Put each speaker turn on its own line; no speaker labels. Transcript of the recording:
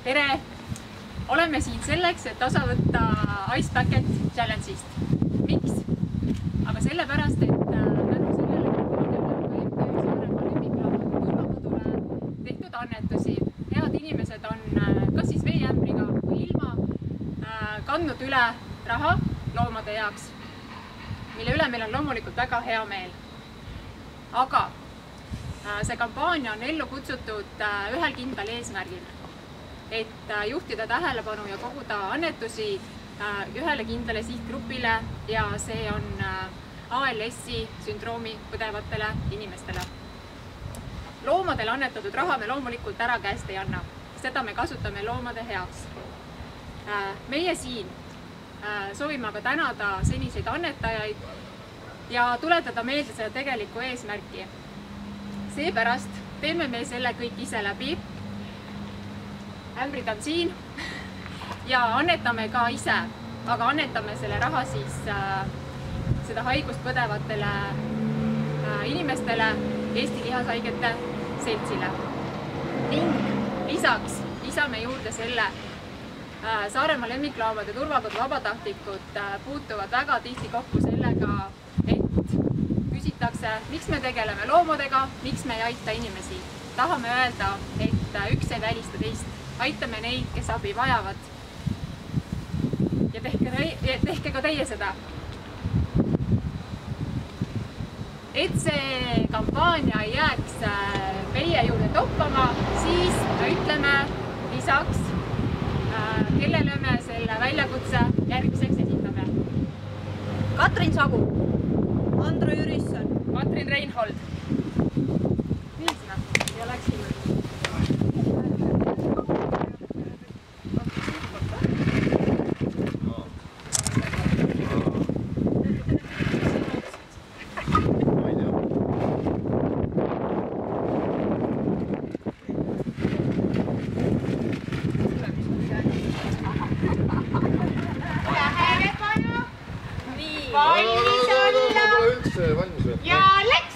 tere! Oleme siin selleks, et osa võtta Ice Bucket Challenge'ist. Miks? Aga sellepärast, et tänu sellele kampaaniale MTÜ Saaremaa Lemmikloomade Turvakodule tehtud annetusi. Head inimesed on kas siis veeämbriga või ilma kandnud üle raha loomade jaoks, mille üle meil on loomulikult väga hea meel. Aga see kampaania on ellu kutsutud ühel kindlal eesmärgil, et juhtida tähelepanu ja koguda annetusi ühele kindlale sihtgrupile ja see on ALS-i sündroomi põdevatele inimestele. Loomadele annetatud raha me loomulikult ära käest ei anna, seda me kasutame loomade heaks. Meie siin soovime aga tänada seniseid annetajaid ja tuletada meelde selle tegelikku eesmärki. Seepärast teeme me selle kõik ise läbi. Ämbrid on siin ja annetame ka ise, aga annetame selle raha siis seda haigust põdevatele inimestele Eesti Lihashaigete Seltsile. Ning lisaks lisame juurde selle Saaremaa Lemmikloomade Turvakodu vabatahtlikud puutuvad väga tihti kokku sellega, et küsitakse, miks me tegeleme loomadega, miks me ei aita inimesi. Tahame öelda, et üks ei välista teist. Aitame neid, kes abi vajavad. Ja tehke ka teie seda. Et see kampaania ei jääks meie juurde toppama, siis me ütleme lisaks, kellele me selle väljakutse järgmiseks esitame.
Katrin Sagu, Andro Jürisson,
Katrin Reinhold. Ja läksin.
Valmis olla! Ja läks!